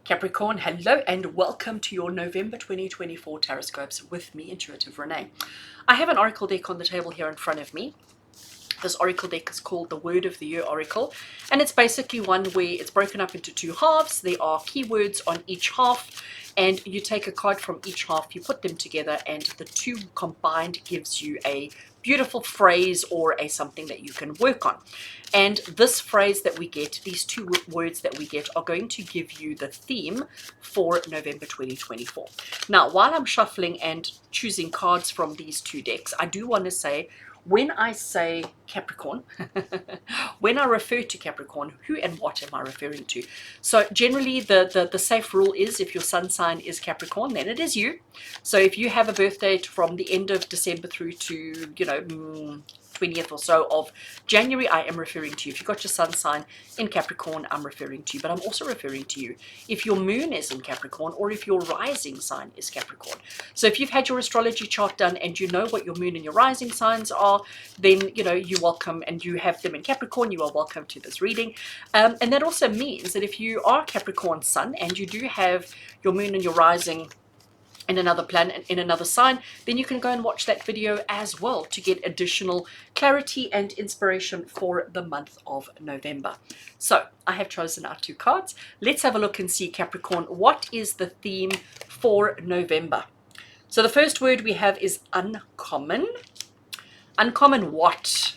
Capricorn, hello and welcome to your November 2024 Taroscopes with me, Intuitive Rene. I have an oracle deck on the table here in front of me. This oracle deck is called the Word of the Year Oracle, and it's basically one where it's broken up into two halves. There are keywords on each half, and you take a card from each half, you put them together, and the two combined gives you a beautiful phrase or a something that you can work on. And this phrase that we get, these two words that we get, are going to give you the theme for November 2024. Now, while I'm shuffling and choosing cards from these two decks, I do want to say, when I say Capricorn, when I refer to Capricorn, who and what am I referring to? So generally the safe rule is if your sun sign is Capricorn, then it is you. So if you have a birth date from the end of December through to, 20th or so of January, I am referring to you. If you've got your sun sign in Capricorn, I'm referring to you. But I'm also referring to you if your moon is in Capricorn or if your rising sign is Capricorn. So if you've had your astrology chart done and you know what your moon and your rising signs are, then you're welcome, and you have them in Capricorn, you are welcome to this reading. And that also means that if you are Capricorn sun and you do have your moon and your rising in another planet, in another sign, then you can go and watch that video as well to get additional clarity and inspiration for the month of November. So I have chosen our two cards. Let's have a look and see, Capricorn, what is the theme for November? So the first word we have is uncommon. Uncommon what?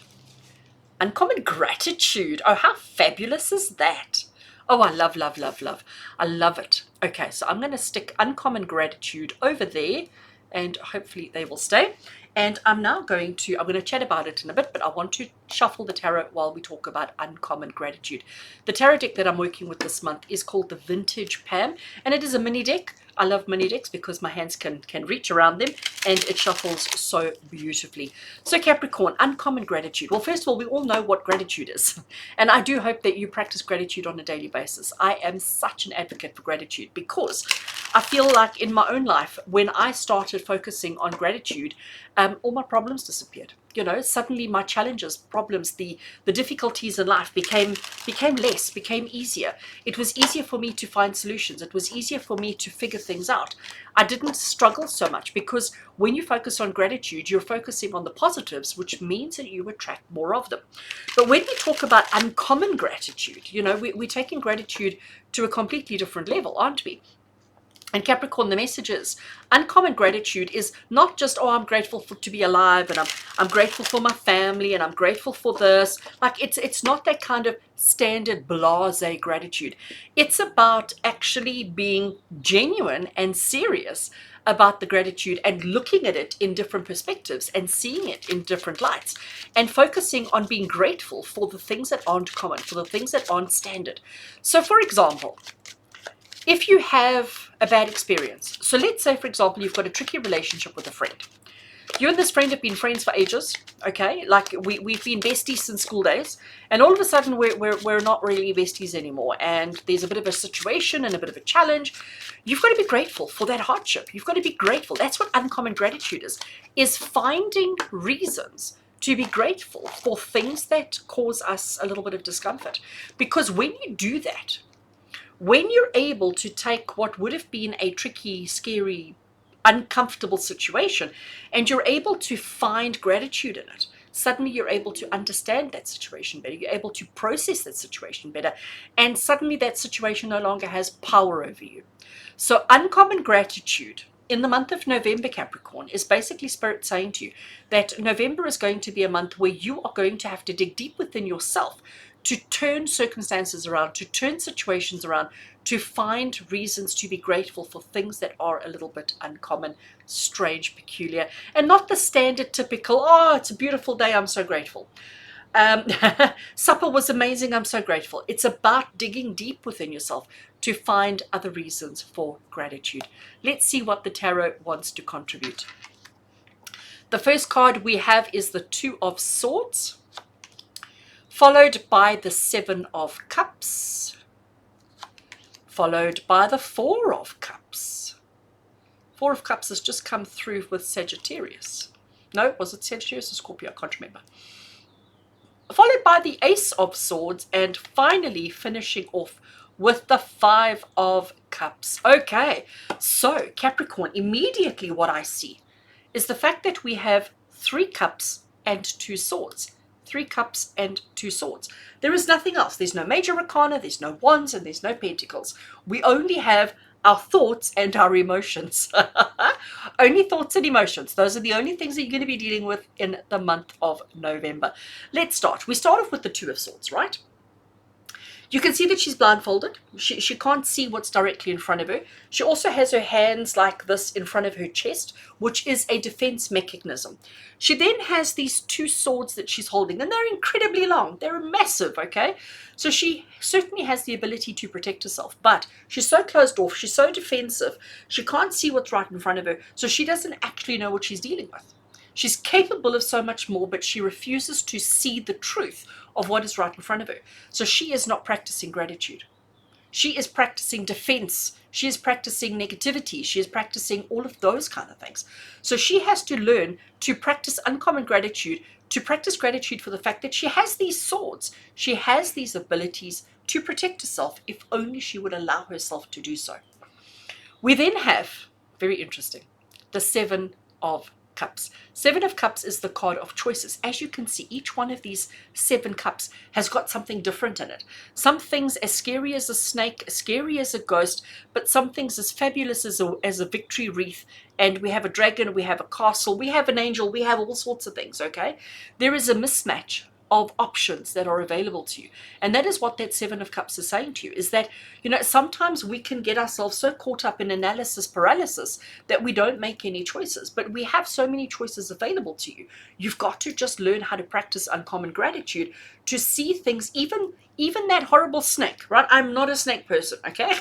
Uncommon gratitude. Oh, how fabulous is that? Oh, I love, love, love, love. I love it. Okay, so I'm going to stick uncommon gratitude over there, and hopefully they will stay. And I'm going to chat about it in a bit, but I want to shuffle the tarot while we talk about uncommon gratitude. The tarot deck that I'm working with this month is called the Vintage Pam, and it is a mini deck. I love mini decks because my hands can reach around them and it shuffles so beautifully. So Capricorn, uncommon gratitude. Well, first of all, we all know what gratitude is. And I do hope that you practice gratitude on a daily basis. I am such an advocate for gratitude because I feel like in my own life, when I started focusing on gratitude, all my problems disappeared. Suddenly my challenges, problems, the difficulties in life became less, became easier. It was easier for me to find solutions. It was easier for me to figure things out. I didn't struggle so much because when you focus on gratitude, you're focusing on the positives, which means that you attract more of them. But when we talk about uncommon gratitude, we're taking gratitude to a completely different level, aren't we? And Capricorn, the message is uncommon gratitude is not just, oh, I'm grateful to be alive, and I'm grateful for my family, and I'm grateful for this. Like it's not that kind of standard blasé gratitude. It's about actually being genuine and serious about the gratitude and looking at it in different perspectives and seeing it in different lights and focusing on being grateful for the things that aren't common, for the things that aren't standard. So for example, if you have a bad experience, so let's say, for example, you've got a tricky relationship with a friend. You and this friend have been friends for ages, okay? Like we've been besties since school days, and all of a sudden we're not really besties anymore, and there's a bit of a situation and a bit of a challenge. You've got to be grateful for that hardship. You've got to be grateful. That's what uncommon gratitude is finding reasons to be grateful for things that cause us a little bit of discomfort. Because when you do that, when you're able to take what would have been a tricky, scary, uncomfortable situation and you're able to find gratitude in it, suddenly you're able to understand that situation better. You're able to process that situation better. And suddenly that situation no longer has power over you. So uncommon gratitude in the month of November, Capricorn, is basically Spirit saying to you that November is going to be a month where you are going to have to dig deep within yourself to turn circumstances around, to turn situations around, to find reasons to be grateful for things that are a little bit uncommon, strange, peculiar, and not the standard typical, oh, it's a beautiful day, I'm so grateful. Supper was amazing, I'm so grateful. It's about digging deep within yourself to find other reasons for gratitude. Let's see what the tarot wants to contribute. The first card we have is the Two of Swords, followed by the Seven of Cups, followed by the Four of Cups. Four of Cups has just come through with Sagittarius. No, was it Sagittarius or Scorpio? I can't remember. Followed by the Ace of Swords, and finally finishing off with the Five of Cups. Okay, so Capricorn, immediately what I see is the fact that we have 3 cups and 2 swords. 3 cups and 2 swords. There is nothing else. There's no major arcana, there's no wands, and there's no pentacles. We only have our thoughts and our emotions. Only thoughts and emotions. Those are the only things that you're going to be dealing with in the month of November. Let's start. We start off with the 2 of Swords, right? You can see that she's blindfolded. She can't see what's directly in front of her. She also has her hands like this in front of her chest, which is a defense mechanism. She then has these 2 swords that she's holding, and they're incredibly long. They're massive, okay? So she certainly has the ability to protect herself, but she's so closed off, she's so defensive, she can't see what's right in front of her, so she doesn't actually know what she's dealing with. She's capable of so much more, but she refuses to see the truth of what is right in front of her. So she is not practicing gratitude. She is practicing defense. She is practicing negativity. She is practicing all of those kind of things. So she has to learn to practice uncommon gratitude, to practice gratitude for the fact that she has these swords. She has these abilities to protect herself if only she would allow herself to do so. We then have, very interesting, the 7 of Cups. 7 of Cups is the card of choices. As you can see, each one of these 7 cups has got something different in it. Some things as scary as a snake, as scary as a ghost, but some things as fabulous as a victory wreath. And we have a dragon, we have a castle, we have an angel, we have all sorts of things, okay? There is a mismatch of options that are available to you. And that is what that 7 of Cups is saying to you, is that, sometimes we can get ourselves so caught up in analysis paralysis that we don't make any choices. But we have so many choices available to you. You've got to just learn how to practice uncommon gratitude to see things, even that horrible snake, right? I'm not a snake person, okay?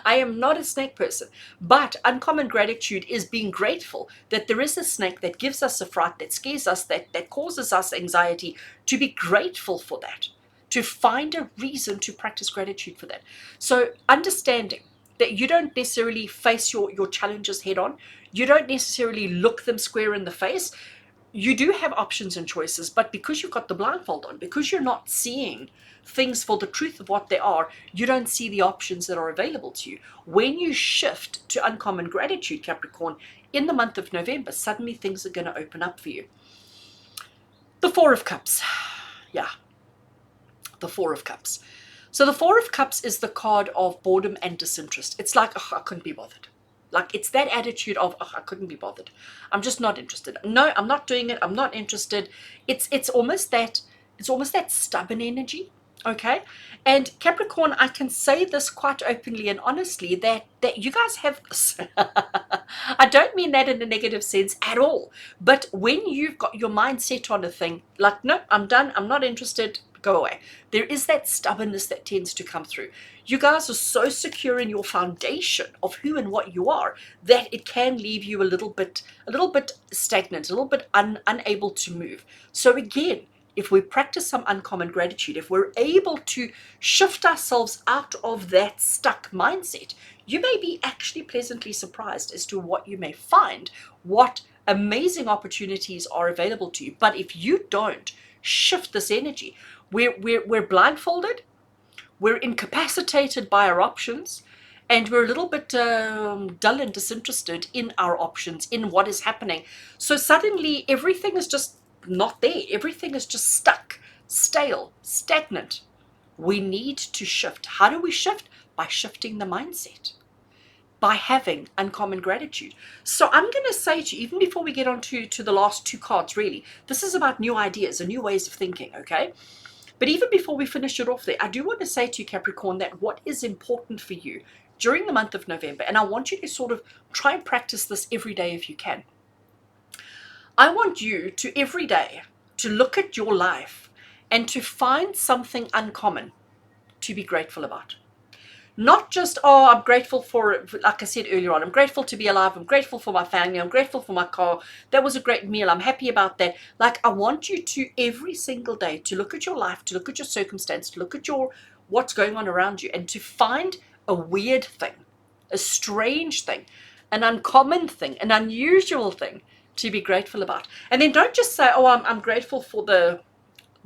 I am not a snake person, but uncommon gratitude is being grateful that there is a snake that gives us a fright, that scares us, that causes us anxiety, to be grateful for that, to find a reason to practice gratitude for that. So understanding that you don't necessarily face your challenges head on, you don't necessarily look them square in the face. You do have options and choices, but because you've got the blindfold on, because you're not seeing things for the truth of what they are, you don't see the options that are available to you. When you shift to uncommon gratitude, Capricorn, in the month of November, suddenly things are going to open up for you. The 4 of Cups. Yeah, the 4 of Cups. So the 4 of Cups is the card of boredom and disinterest. It's like, oh, I couldn't be bothered. Like, it's that attitude of, oh, I couldn't be bothered. I'm just not interested. No, I'm not doing it. I'm not interested. It's almost that stubborn energy. Okay. And Capricorn, I can say this quite openly and honestly, that you guys have this. I don't mean that in a negative sense at all. But when you've got your mind set on a thing, like, no, I'm done. I'm not interested. Go away. There is that stubbornness that tends to come through. You guys are so secure in your foundation of who and what you are that it can leave you a little bit stagnant, a little bit unable to move. So again, if we practice some uncommon gratitude, if we're able to shift ourselves out of that stuck mindset, you may be actually pleasantly surprised as to what you may find, what amazing opportunities are available to you. But if you don't shift this energy, we're blindfolded, we're incapacitated by our options, and we're a little bit dull and disinterested in our options, in what is happening. So suddenly everything is just not there. Everything is just stuck, stale, stagnant. We need to shift. How do we shift? By shifting the mindset, by having uncommon gratitude. So I'm going to say to you, even before we get on to the last 2 cards, really, this is about new ideas and new ways of thinking, okay? But even before we finish it off there, I do want to say to you, Capricorn, that what is important for you during the month of November, and I want you to sort of try and practice this every day if you can. I want you to every day to look at your life and to find something uncommon to be grateful about. Not just, oh, I'm grateful for, like I said earlier on, I'm grateful to be alive, I'm grateful for my family, I'm grateful for my car, that was a great meal, I'm happy about that. Like, I want you to every single day to look at your life, to look at your circumstance, to look at what's going on around you, and to find a weird thing, a strange thing, an uncommon thing, an unusual thing to be grateful about. And then don't just say, oh, I'm grateful for the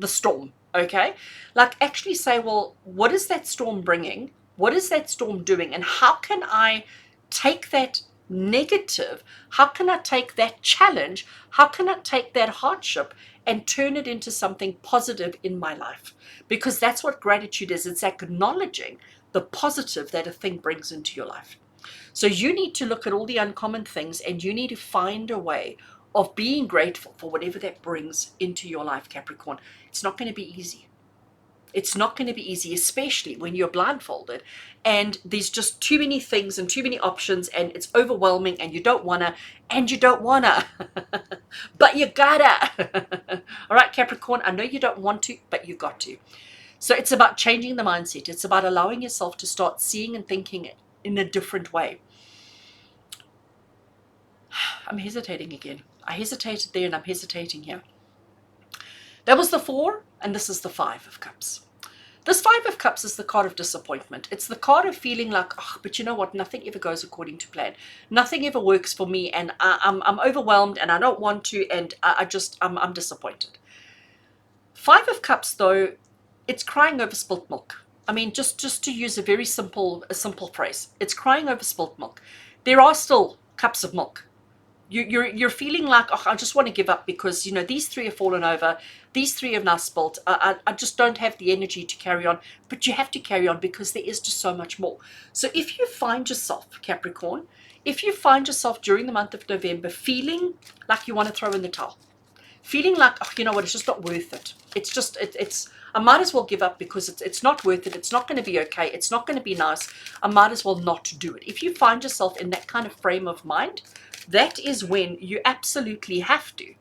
storm, okay? Like, actually say, well, what is that storm bringing What is that storm doing? And how can I take that negative? How can I take that challenge? How can I take that hardship and turn it into something positive in my life? Because that's what gratitude is. It's acknowledging the positive that a thing brings into your life. So you need to look at all the uncommon things, and you need to find a way of being grateful for whatever that brings into your life, Capricorn. It's not going to be easy. It's not going to be easy, especially when you're blindfolded and there's just too many things and too many options, and it's overwhelming, and you don't wanna, but you gotta. All right, Capricorn, I know you don't want to, but you got to. So it's about changing the mindset. It's about allowing yourself to start seeing and thinking in a different way. I'm hesitating again. I hesitated there and I'm hesitating here. That was the 4, and this is the 5 of Cups. This 5 of Cups is the card of disappointment. It's the card of feeling like, oh, but you know what? Nothing ever goes according to plan. Nothing ever works for me, and I'm overwhelmed, and I don't want to, and I'm disappointed. 5 of Cups, though, it's crying over spilt milk. I mean, just to use a very simple phrase, it's crying over spilt milk. There are still cups of milk. You're feeling like, oh, I just want to give up because, you know, these 3 have fallen over, these 3 have now spilt. I just don't have the energy to carry on. But you have to carry on because there is just so much more. So if you find yourself, Capricorn, if you find yourself during the month of November feeling like you want to throw in the towel, feeling like, oh, you know what, it's just not worth it. It's just, I might as well give up because it's not worth it. It's not going to be okay. It's not going to be nice. I might as well not do it. If you find yourself in that kind of frame of mind, that is when you absolutely have to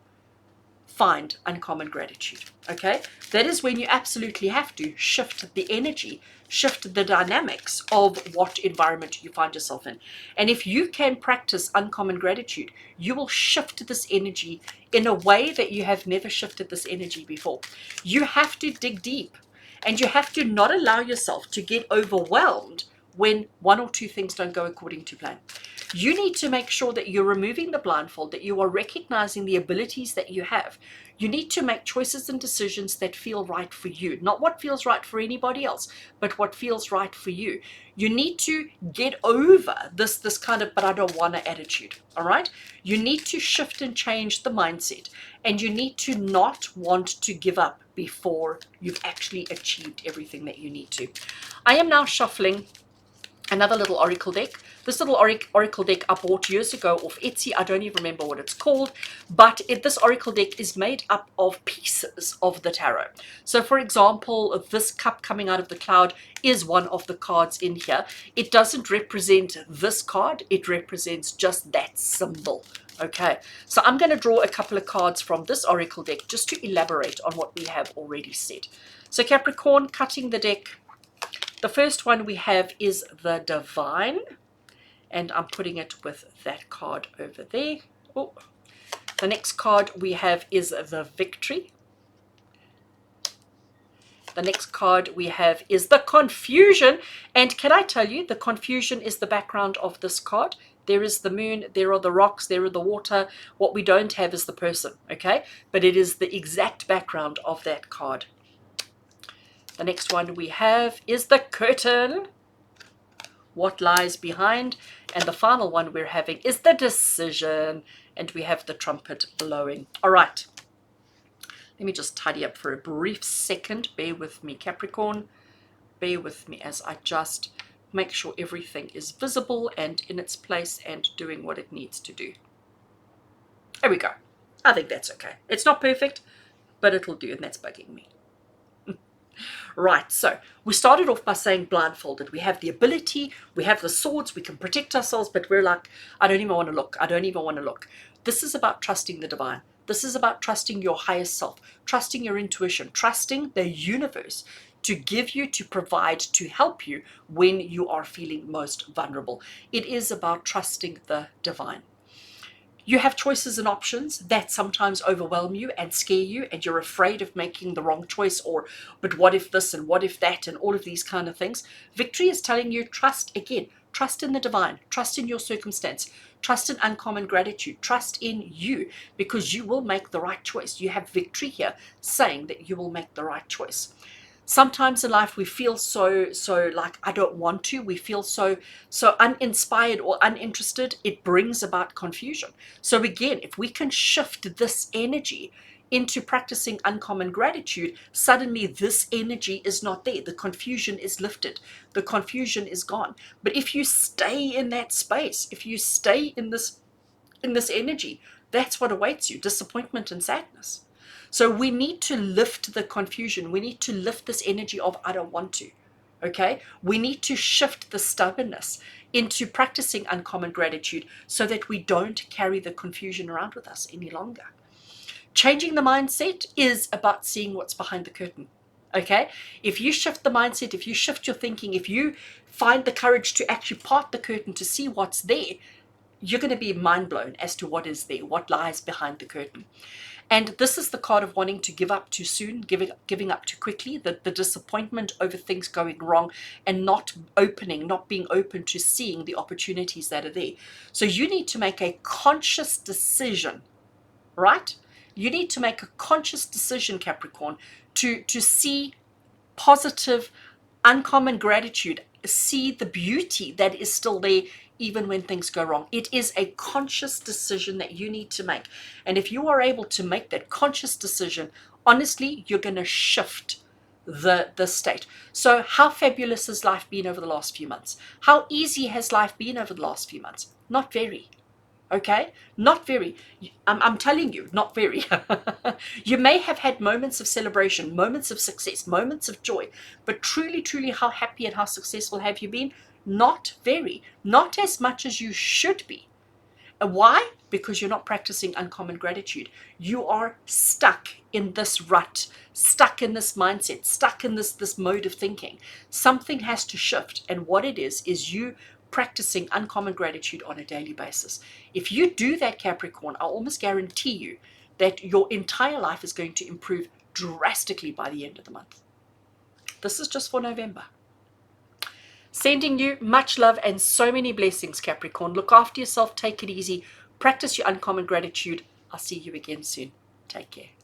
find uncommon gratitude, okay? That is when you absolutely have to shift the energy, shift the dynamics of what environment you find yourself in. And if you can practice uncommon gratitude, you will shift this energy in a way that you have never shifted this energy before. You have to dig deep, and you have to not allow yourself to get overwhelmed when 1 or 2 things don't go according to plan. You need to make sure that you're removing the blindfold, that you are recognizing the abilities that you have. You need to make choices and decisions that feel right for you, not what feels right for anybody else, but what feels right for you. You need to get over this kind of, but I don't want to attitude, all right? You need to shift and change the mindset, and you need to not want to give up before you've actually achieved everything that you need to. I am now shuffling another little oracle deck. This little oracle deck I bought years ago off Etsy. I don't even remember what it's called, but this oracle deck is made up of pieces of the tarot. So for example, this cup coming out of the cloud is one of the cards in here. It doesn't represent this card, it represents just that symbol. Okay, so I'm going to draw a couple of cards from this oracle deck just to elaborate on what we have already said. So Capricorn, cutting the deck. The first one we have is the Divine, and I'm putting it with that card over there. Oh. The next card we have is the Victory. The next card we have is the Confusion, and can I tell you, the confusion is the background of this card. There is the moon, there are the rocks, there are the water. What we don't have is the person, okay? But it is the exact background of that card. The next one we have is the Curtain, what lies behind. And the final one we're having is the Decision, and we have the trumpet blowing. All right, let me just tidy up for a brief second. Bear with me, Capricorn. Bear with me as I just make sure everything is visible and in its place and doing what it needs to do. There we go. I think that's okay. It's not perfect, but it'll do, and that's bugging me. Right, so we started off by saying blindfolded. We have the ability, we have the swords, we can protect ourselves, but we're like, I don't even want to look. I don't even want to look. This is about trusting the divine. This is about trusting your higher self, trusting your intuition, trusting the universe to give you, to provide, to help you when you are feeling most vulnerable. It is about trusting the divine. You have choices and options that sometimes overwhelm you and scare you, and you're afraid of making the wrong choice, or, but what if this and what if that, and all of these kind of things. Victory is telling you, trust again, trust in the divine, trust in your circumstance, trust in uncommon gratitude, trust in you, because you will make the right choice. You have victory here saying that you will make the right choice. Sometimes in life we feel so like I don't want to. We feel so uninspired or uninterested. It brings about confusion. So again, if we can shift this energy into practicing uncommon gratitude, suddenly this energy is not there. The confusion is lifted. The confusion is gone. But if you stay in that space, if you stay in this energy, that's what awaits you: disappointment and sadness. So we need to lift the confusion. We need to lift this energy of I don't want to. Okay? We need to shift the stubbornness into practicing uncommon gratitude so that we don't carry the confusion around with us any longer. Changing the mindset is about seeing what's behind the curtain. Okay? If you shift the mindset, if you shift your thinking, if you find the courage to actually part the curtain to see what's there, you're going to be mind blown as to what is there, what lies behind the curtain. And this is the card of wanting to give up too soon, giving up too quickly, the disappointment over things going wrong, and not being open to seeing the opportunities that are there. So you need to make a conscious decision, right? You need to make a conscious decision, Capricorn, to see positive, uncommon gratitude, see the beauty that is still there even when things go wrong. It is a conscious decision that you need to make. And if you are able to make that conscious decision, honestly, you're going to shift the state. So how fabulous has life been over the last few months? How easy has life been over the last few months? Not very. Okay, not very. I'm telling you, not very. You may have had moments of celebration, moments of success, moments of joy, but truly, truly, how happy and how successful have you been? Not very. Not as much as you should be. Why? Because you're not practicing uncommon gratitude. You are stuck in this rut, stuck in this mindset, stuck in this mode of thinking. Something has to shift, and what it is you practicing uncommon gratitude on a daily basis. If you do that, Capricorn, I almost guarantee you that your entire life is going to improve drastically by the end of the month. This is just for November. Sending you much love and so many blessings, Capricorn. Look after yourself, take it easy, practice your uncommon gratitude. I'll see you again soon. Take care.